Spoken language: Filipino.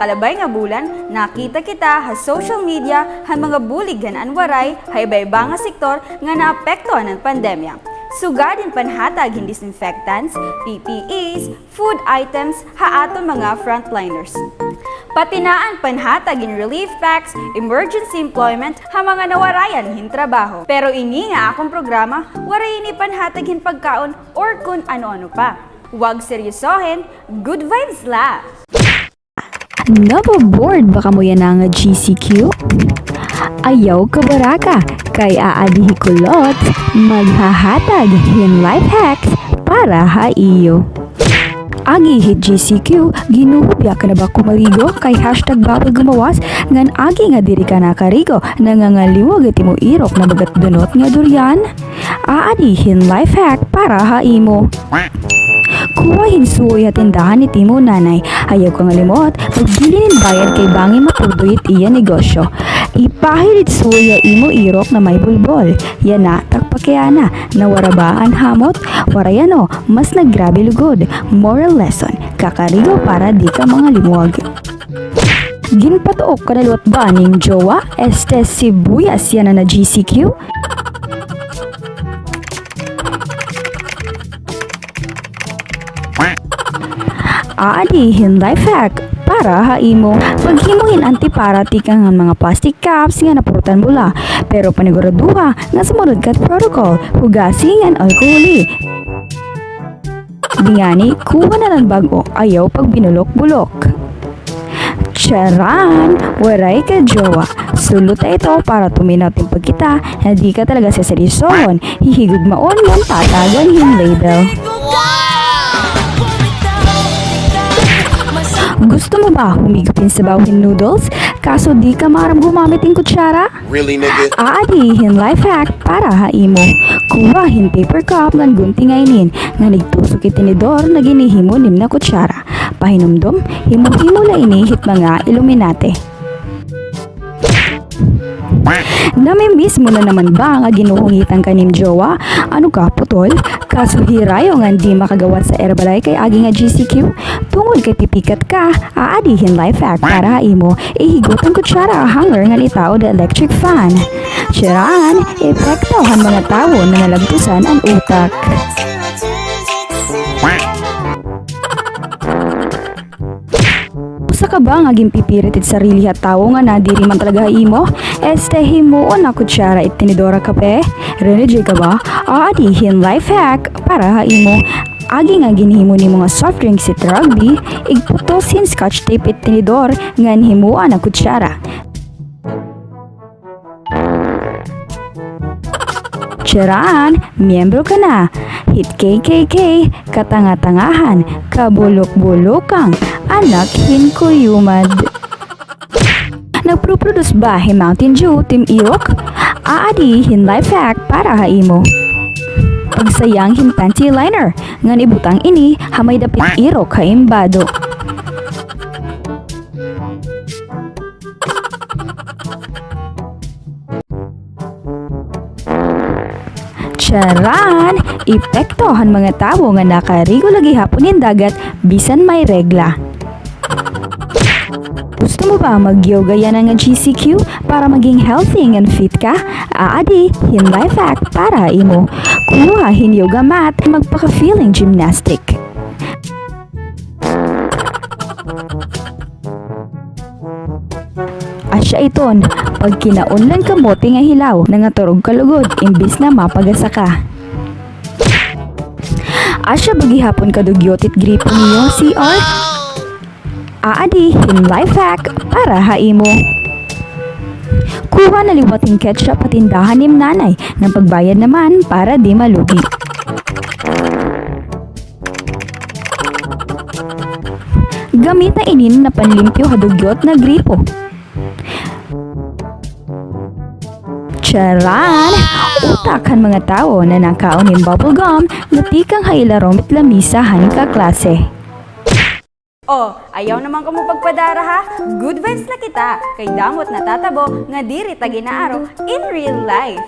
nakalabay nga bulan, nakita kita ha social media ha mga bulig ganan waray ha iba-iba nga sektor nga naapektuhan ng pandemya. Sugad din panhatag hindi disinfectants, PPEs, food items ha aton mga frontliners. Patinaan panhatag in relief packs, emergency employment ha mga nawarayan hin trabaho. Pero ini nga akong programa, waray ini panhatag hin pagkaon or kun ano-ano pa. Huwag seryosohin, good vibes la! Nabobored baka mo yan ang GCQ? Ayaw kabaraka, kay aadi Kulotz, maghahatag hin life hacks para iyo. Agi hit GCQ, ginuhubya ka na ba kumarigo kay hashtag bawal gumawas ngan agi nga diri ka nakarigo nangangaliwag iti mo irok na bagat dunot nga durian? Aadi hin life hack para imo. Kuha hinsuoy at tindahan ni Timo nanay, ayaw kang alimot, magbilinin bayad kay bangi mapudoyit iya negosyo. Ipahilit suya imo irok na may bulbol, yana takpakyana, nawarabaan hamot, warayano, mas naggrabe lugod, moral lesson, kakarigo para di ka mga limuag. Ginpatuok kanaluat ba ning jowa, sibuyas yana na GCQ? Aadihin life hack para imo. Paghimuhin antiparati kang mga plastic cups nga napurutan mula. Pero paniguraduha nga sumunod kat protocol, hugasing ang alkoholi. Dingani, kuha na lang bago, ayaw pag binulok-bulok. Charan! Waray ka jowa. Sulot ito para tuminaw yung pagkita na di ka talaga seserisohon. Hihigog maon mong tatagan hin label. Gusto mo ba humigupin sa bawin noodles? Kaso di ka maram gumamit ng kutsara? Really, nigga? Aadihin life hack para imo. Kuhahin paper cup ng gunting ngainin. Nga nagtusok itinidor na ginihimo nim na kutsara. Pahinumdom, himo-himo la inihit mga Illuminati. Namimiss mo na naman ba nga ginuhungitan ka nim jowa? Ano ka, putol? Kaso hirayo nga di makagawat sa Herbalay kay agi nga GCQ? Tungod kay pipikat ka, aadihin life hack para imo, ihigot ang kutsara hanger nga litaw the electric fan. Siraan, epektahan mga tao na nalagpusan ang utak. Usa ka ba nga gimpipirit it sarili at tao nga nadiri man talaga imo? Himuon na kutsara it tinidora kape? Renege ka ba? Aadihin life hack para imo. Agi nga ginhimo ni mga soft drinks it rugby, igputosin scotch tape it tinidor nga himuan na kutsara. Tiyaraan, miyembro ka na. Hit KKK, katanga-tangahan, kabulok-bulokang, anak hinkuyumad. Nagproproduce ba Mountain Dew, Team Irok? Aadi hin life hack para imo. Pagsayang hin panty liner, nga ibutang ini hamay dapit irok imbado. Charan! Epektohan mga tao nga nakarigo lagi haponin dagat bisan may regla. Gusto mo ba mag-yoga yan nga GCQ para maging healthy and fit ka? Aadi, hin life hack para imo. Kuha hin yoga mat magpaka-feeling gymnastic. Asya iton, pag kinaunlan kamote nga hilaw, nangaturog kalugod, imbis na mapagasa ka. Asya bagihapon kadugyotit gripo niyo, CR? Aadi, hin life hack para imo. Kuha na liwating ketchup at tindahan ni nanay, ng pagbayad naman para di malugi. Gamit na inin na panlimpyo hadugyot na gripo. Charan! Utakan mga tao na nakaon ng bubblegum na tikang hailarong at lamisa haning kaklase. Oh, ayaw naman ka mo pagpadara ha? Good vibes na kita, kay damot na tatabo nga diri ta ginaaro in real life.